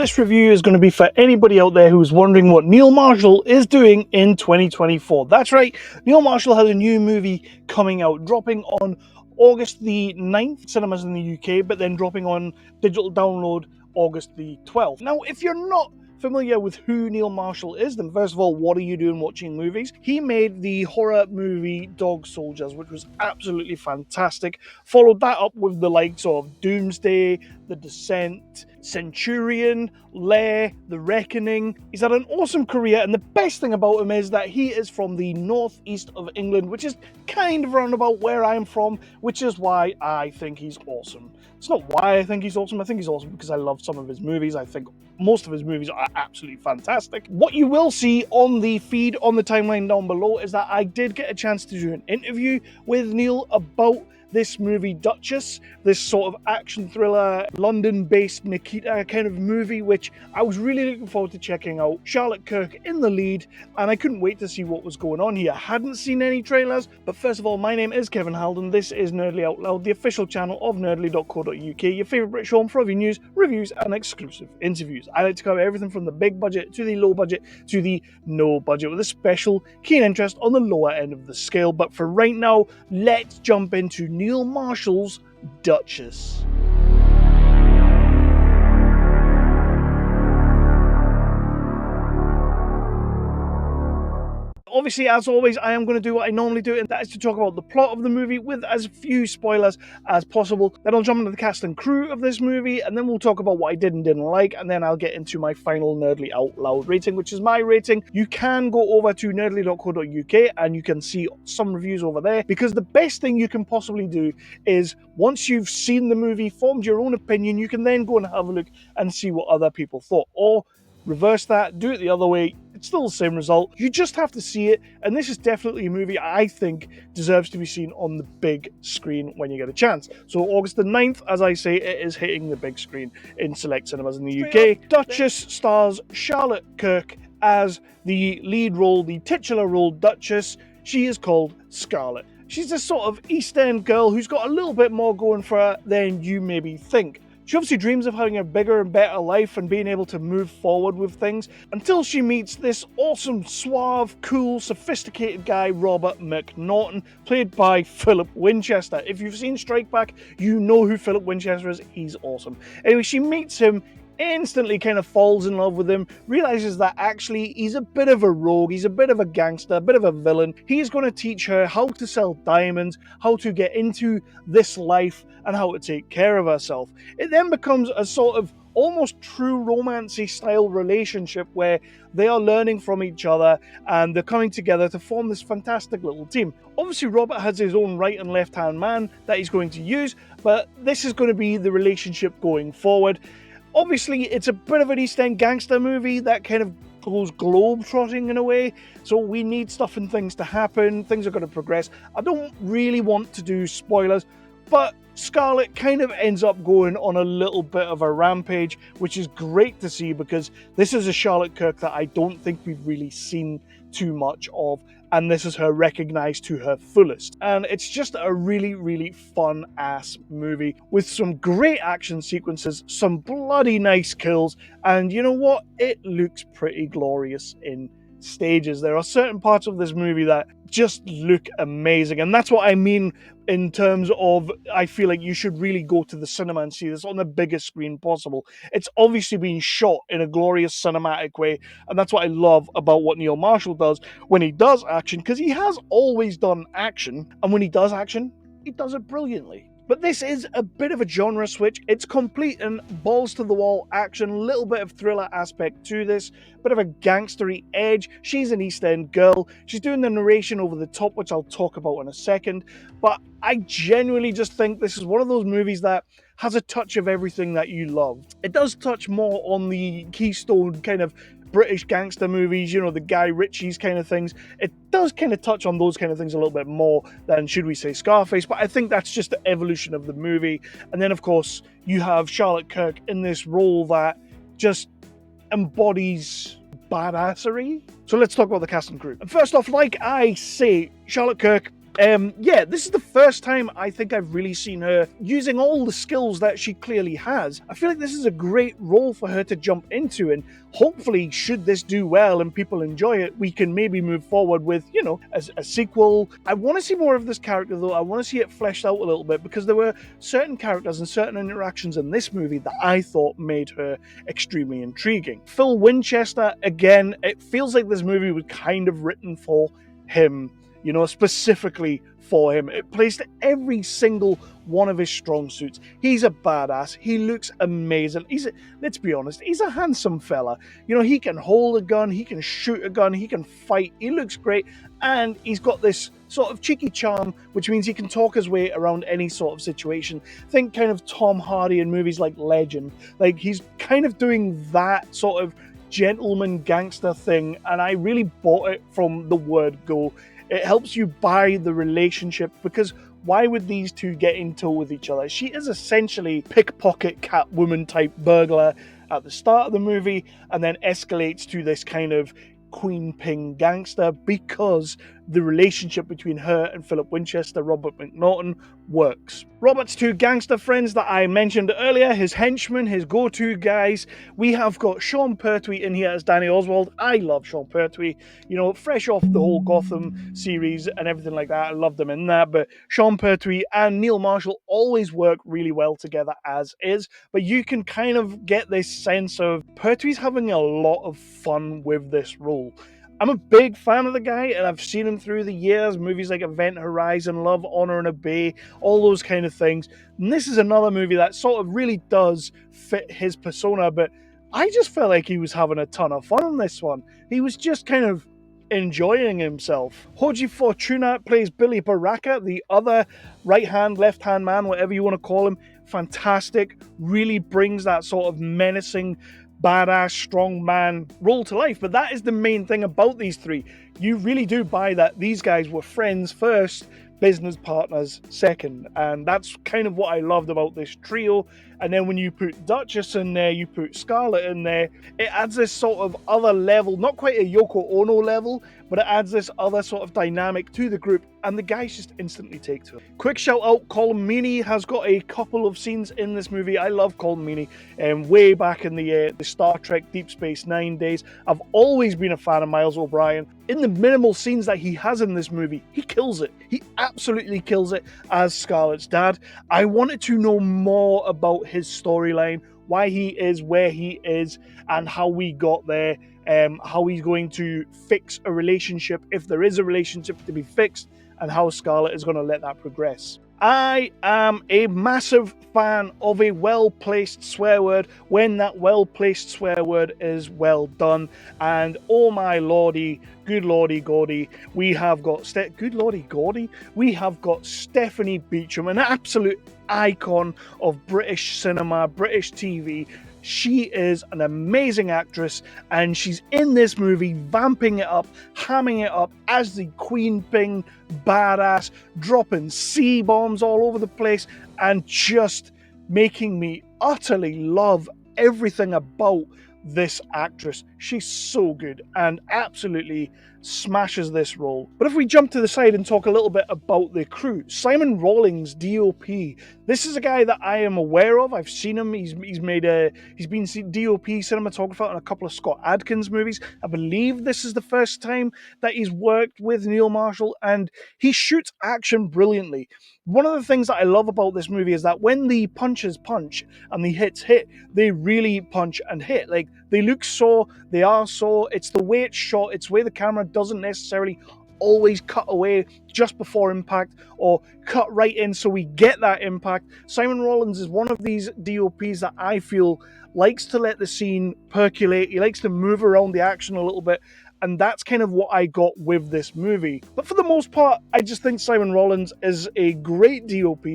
this review is going to be for anybody out there who's wondering what Neil Marshall is doing in 2024. That's right, Neil Marshall has a new movie coming out, dropping on August the 9th, cinemas in the UK, but then dropping on digital download August the 12th. Now, if you're not familiar with who Neil Marshall is, then first of all, what are you doing watching movies? He made the horror movie Dog Soldiers, which was absolutely fantastic. Followed that up with the likes of Doomsday, The Descent, Centurion, Lair, The Reckoning. He's had an awesome career, and the best thing about him is that he is from the northeast of England, which is kind of around about where I'm from, which is why I think he's awesome. It's not why I think he's awesome because I love some of his movies. I think most of his movies are absolutely fantastic. What you will see on the feed, on the timeline down below, is that I did get a chance to do an interview with Neil about this movie Duchess, this sort of action thriller, London-based Nikita kind of movie, which I was really looking forward to checking out. Charlotte Kirk in the lead, and I couldn't wait to see what was going on here. I hadn't seen any trailers, but first of all, my name is Kevin Halden. This is Nerdly Out Loud, the official channel of nerdly.co.uk, your favourite British home for every news, reviews, and exclusive interviews. I like to cover everything from the big budget to the low budget to the no budget, with a special keen interest on the lower end of the scale. But for right now, let's jump into Neil Marshall's Duchess. Obviously, as always, I am going to do what I normally do, and that is to talk about the plot of the movie with as few spoilers as possible. Then I'll jump into the cast and crew of this movie, and then we'll talk about what I did and didn't like, and then I'll get into my final Nerdly Out Loud rating, which is my rating. You can go over to nerdly.co.uk and you can see some reviews over there, because the best thing you can possibly do is, once you've seen the movie, formed your own opinion, you can then go and have a look and see what other people thought. Or reverse that, do it the other way, it's still the same result. You just have to see it, and this is definitely a movie I think deserves to be seen on the big screen when you get a chance. So August the 9th, as I say, it is hitting the big screen in select cinemas in the UK. Duchess stars Charlotte Kirk as the lead role, the titular role Duchess. She is called Scarlet. She's this sort of East End girl who's got a little bit more going for her than you maybe think. She obviously dreams of having a bigger and better life and being able to move forward with things, until she meets this awesome, suave, cool, sophisticated guy, Robert McNaughton, played by Philip Winchester. If you've seen Strike Back, you know who Philip Winchester is. He's awesome. Anyway, she meets him, instantly kind of falls in love with him, realizes that actually he's a bit of a rogue, he's a bit of a gangster, a bit of a villain. He's going to teach her how to sell diamonds, how to get into this life, and how to take care of herself. It then becomes a sort of almost true romancy style relationship where they are learning from each other and they're coming together to form this fantastic little team. Obviously, Robert has his own right and left hand man that he's going to use, but this is going to be the relationship going forward. Obviously, it's a bit of an East End gangster movie that kind of goes globe-trotting in a way, so we need stuff and things to happen, things are going to progress. I don't really want to do spoilers, but Scarlet kind of ends up going on a little bit of a rampage, which is great to see, because this is a Charlotte Kirk that I don't think we've really seen too much of, and this is her recognized to her fullest. And it's just a really, really fun ass movie with some great action sequences, some bloody nice kills, and you know what? It looks pretty glorious in stages. There are certain parts of this movie that just look amazing, and that's what I mean in terms of, I feel like you should really go to the cinema and see this on the biggest screen possible. It's obviously being shot in a glorious cinematic way, and that's what I love about what Neil Marshall does when he does action, because he has always done action, and when he does action, he does it brilliantly. But this is a bit of a genre switch. It's complete and balls to the wall action, little bit of thriller aspect to this, bit of a gangstery edge. She's an East End girl. She's doing the narration over the top, which I'll talk about in a second. But I genuinely just think this is one of those movies that has a touch of everything that you love. It does touch more on the keystone kind of British gangster movies, you know, the Guy Ritchie's kind of things. It does kind of touch on those kind of things a little bit more than, should we say, Scarface, but I think that's just the evolution of the movie. And then, of course, you have Charlotte Kirk in this role that just embodies badassery. So let's talk about the cast and crew. And first off, like I say, Charlotte Kirk, Yeah, this is the first time I think I've really seen her using all the skills that she clearly has. I feel like this is a great role for her to jump into, and hopefully, should this do well and people enjoy it, we can maybe move forward with, a sequel. I want to see more of this character, though. I want to see it fleshed out a little bit, because there were certain characters and certain interactions in this movie that I thought made her extremely intriguing. Phil Winchester, again, it feels like this movie was kind of written for him, specifically for him. It plays to every single one of his strong suits. He's a badass. He looks amazing. Let's be honest, he's a handsome fella. He can hold a gun, he can shoot a gun, he can fight. He looks great, and he's got this sort of cheeky charm, which means he can talk his way around any sort of situation. Think kind of Tom Hardy in movies like Legend. Like, he's kind of doing that sort of gentleman gangster thing, and I really bought it from the word go. It helps you buy the relationship, because why would these two get in tow with each other? She is essentially pickpocket Catwoman type burglar at the start of the movie, and then escalates to this kind of Queen Ping gangster, because the relationship between her and Philip Winchester, Robert McNaughton, works. Robert's two gangster friends that I mentioned earlier, his henchmen, his go-to guys. We have got Sean Pertwee in here as Danny Oswald. I love Sean Pertwee. Fresh off the whole Gotham series and everything like that. I loved him in that. But Sean Pertwee and Neil Marshall always work really well together as is. But you can kind of get this sense of Pertwee's having a lot of fun with this role. I'm a big fan of the guy, and I've seen him through the years, movies like Event Horizon, Love, Honor and Obey, all those kind of things. And this is another movie that sort of really does fit his persona, but I just felt like he was having a ton of fun on this one. He was just kind of enjoying himself. Hoji Fortuna plays Billy Baraka, the other right-hand, left-hand man, whatever you want to call him. Fantastic. Really brings that sort of menacing, badass, strong man role to life. But that is the main thing about these three. You really do buy that these guys were friends first, business partners second, and that's kind of what I loved about this trio. And then when you put Duchess in there, you put Scarlett in there, it adds this sort of other level, not quite a Yoko Ono level, but it adds this other sort of dynamic to the group, and the guys just instantly take to it. Quick shout out, Colm Meaney has got a couple of scenes in this movie. I love Colm Meaney. Way back in the Star Trek Deep Space Nine days, I've always been a fan of Miles O'Brien. In the minimal scenes that he has in this movie, he kills it. He absolutely kills it as Scarlett's dad. I wanted to know more about his storyline, why he is where he is, and how we got there, how he's going to fix a relationship if there is a relationship to be fixed, and how Scarlett is going to let that progress. I am a massive fan of a well-placed swear word when that well-placed swear word is well done. And oh my lordy, good lordy gaudy, we have got we have got Stephanie Beacham, an absolute icon of British cinema, British TV. She is an amazing actress, and she's in this movie vamping it up, hamming it up as the Queen Ping badass, dropping C-bombs all over the place, and just making me utterly love everything about this actress. She's so good and absolutely smashes this role. But if we jump to the side and talk a little bit about the crew, Simon Rawlings, DOP. This is a guy that I am aware of. I've seen him. He's been DOP cinematographer on a couple of Scott Adkins movies. I believe this is the first time that he's worked with Neil Marshall, and he shoots action brilliantly. One of the things that I love about this movie is that when the punches punch and the hits hit, they really punch and hit. Like, they look so, they are so, it's the way it's shot, it's the way the camera doesn't necessarily always cut away just before impact or cut right in so we get that impact. Simon Rawlings is one of these DOPs that I feel likes to let the scene percolate. He likes to move around the action a little bit, and that's kind of what I got with this movie. But for the most part, I just think Simon Rawlings is a great DOP.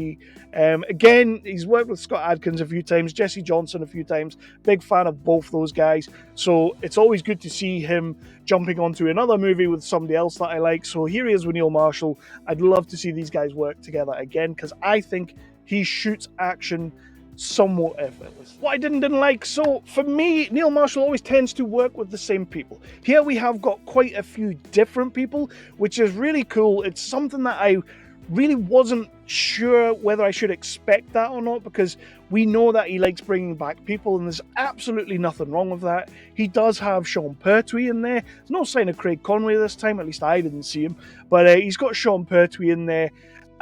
Again, he's worked with Scott Adkins a few times, Jesse Johnson a few times. Big fan of both those guys. So it's always good to see him jumping onto another movie with somebody else that I like. So here he is with Neil Marshall. I'd love to see these guys work together again, because I think he shoots action somewhat effortless. What I didn't like, so for me, Neil Marshall always tends to work with the same people. Here we have got quite a few different people, which is really cool. It's something that I really wasn't sure whether I should expect that or not, because we know that he likes bringing back people, and there's absolutely nothing wrong with that. He does have Sean Pertwee in there. There's no sign of Craig Conway this time, at least I didn't see him, but he's got Sean Pertwee in there.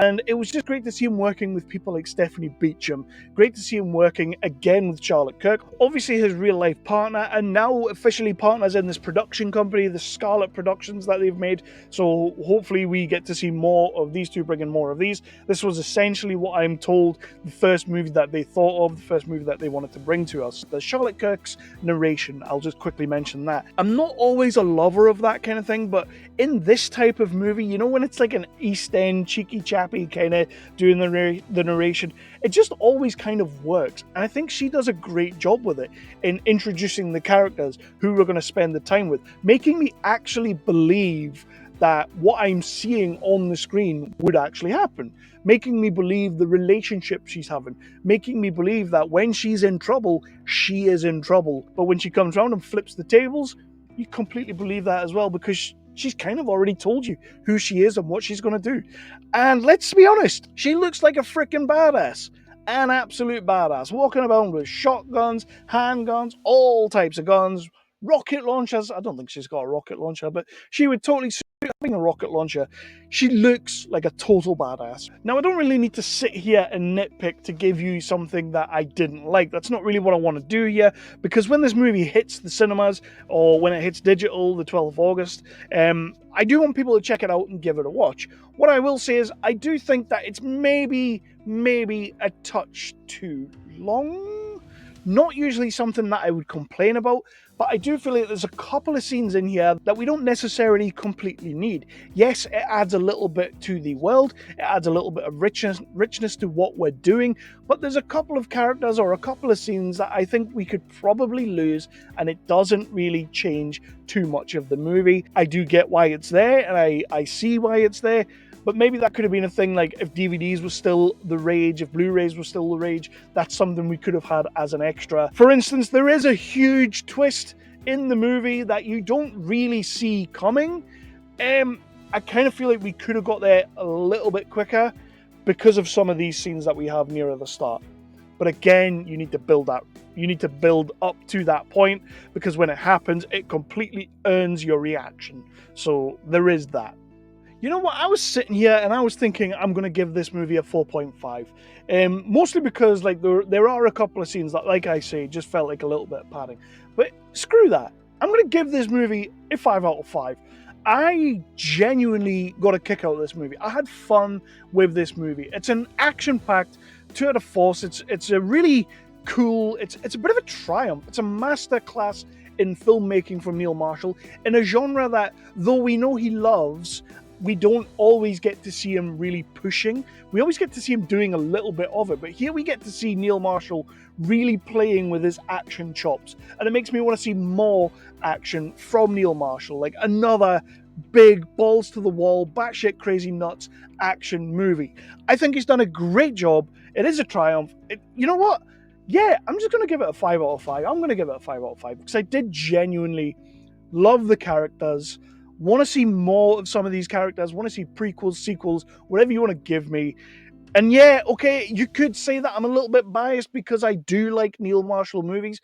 And it was just great to see him working with people like Stephanie Beacham. Great to see him working again with Charlotte Kirk. Obviously his real life partner, and now officially partners in this production company, the Scarlet Productions that they've made. So hopefully we get to see more of these two, bringing more of these. This was essentially what I'm told the first movie that they thought of, the first movie that they wanted to bring to us. The Charlotte Kirk's narration, I'll just quickly mention that. I'm not always a lover of that kind of thing, but in this type of movie, you know, when it's like an East End cheeky chappy kind of doing the narration, it just always kind of works. And I think she does a great job with it in introducing the characters who we're going to spend the time with, making me actually believe that what I'm seeing on the screen would actually happen, making me believe the relationship she's having, making me believe that when she's in trouble, she is in trouble. But when she comes around and flips the tables, you completely believe that as well, because she's kind of already told you who she is and what she's going to do. And let's be honest, she looks like a freaking badass. An absolute badass. Walking around with shotguns, handguns, all types of guns, rocket launchers. I don't think she's got a rocket launcher, but she would totally suit having a rocket launcher. She looks like a total badass. Now, I don't really need to sit here and nitpick to give you something that I didn't like. That's not really what I want to do here, because when this movie hits the cinemas, or when it hits digital, the 12th of August, I do want people to check it out and give it a watch. What I will say is, I do think that it's maybe a touch too long. Not usually something that I would complain about, but I do feel like there's a couple of scenes in here that we don't necessarily completely need. Yes, it adds a little bit to the world, it adds a little bit of richness to what we're doing, but there's a couple of characters or a couple of scenes that I think we could probably lose, and it doesn't really change too much of the movie. I do get why it's there, and I see why it's there, but maybe that could have been a thing, like if DVDs was still the rage, if Blu-rays were still the rage, that's something we could have had as an extra. For instance, there is a huge twist in the movie that you don't really see coming. I kind of feel like we could have got there a little bit quicker because of some of these scenes that we have nearer the start. But again, you need to build up. You need to build up to that point, because when it happens, it completely earns your reaction. So there is that. You know what, I was sitting here and I was thinking I'm going to give this movie a 4.5. Mostly because like there are a couple of scenes that, like I say, just felt like a little bit of padding. But screw that. I'm going to give this movie a 5 out of 5. I genuinely got a kick out of this movie. I had fun with this movie. It's an action-packed tour de force. It's a really cool, it's a bit of a triumph. It's a masterclass in filmmaking from Neil Marshall in a genre that, though we know he loves, we don't always get to see him really pushing. We always get to see him doing a little bit of it, but here we get to see Neil Marshall really playing with his action chops, and it makes me want to see more action from Neil Marshall, like another big balls to the wall, batshit crazy nuts action movie. I think he's done a great job. It is a triumph. You know what? Yeah, I'm just going to give it a 5 out of 5. I'm going to give it a 5 out of 5 because I did genuinely love the characters. Want to see more of some of these characters, want to see prequels, sequels, whatever you want to give me. And yeah, okay, you could say that I'm a little bit biased because I do like Neil Marshall movies,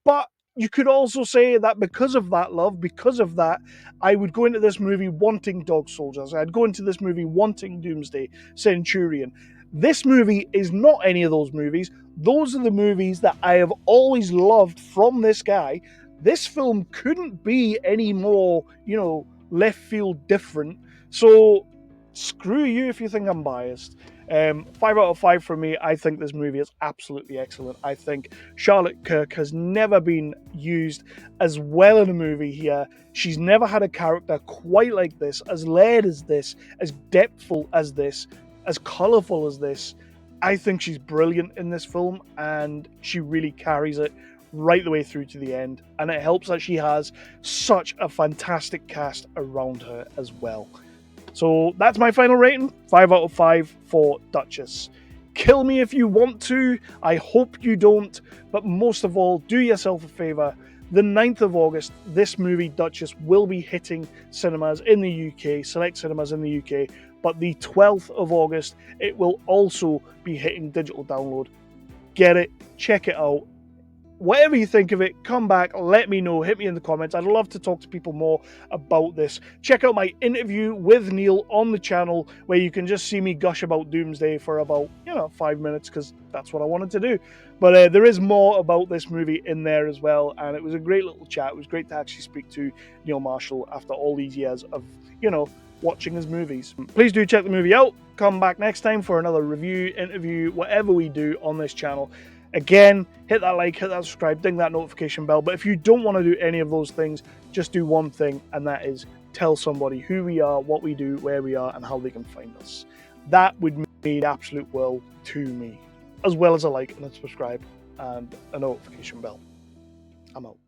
but you could also say that because of that love, because of that, I would go into this movie wanting Dog Soldiers. I'd go into this movie wanting Doomsday, Centurion. This movie is not any of those movies. Those are the movies that I have always loved from this guy. This film couldn't be any more, left field different. So screw you if you think I'm biased. 5 out of 5 for me. I think this movie is absolutely excellent. I think Charlotte Kirk has never been used as well in a movie here. She's never had a character quite like this, as layered as this, as depthful as this, as colourful as this. I think she's brilliant in this film, and she really carries it right the way through to the end, and it helps that she has such a fantastic cast around her as well. So that's my final rating, 5 out of 5 for Duchess. Kill me if you want to. I hope you don't. But most of all, do yourself a favour. The 9th of August, this movie, Duchess, will be hitting cinemas in the UK, select cinemas in the UK. But the 12th of August, it will also be hitting digital download. Get it, check it out. Whatever you think of it, come back, let me know, hit me in the comments. I'd love to talk to people more about this. Check out my interview with Neil on the channel, where you can just see me gush about Doomsday for about, 5 minutes, because that's what I wanted to do. But there is more about this movie in there as well, and it was a great little chat. It was great to actually speak to Neil Marshall after all these years of, watching his movies. Please do check the movie out. Come back next time for another review, interview, whatever we do on this channel. Again, hit that like, hit that subscribe, ding that notification bell. But if you don't want to do any of those things, just do one thing, and that is tell somebody who we are, what we do, where we are, and how they can find us. That would mean the absolute world to me, as well as a like and a subscribe and a notification bell. I'm out.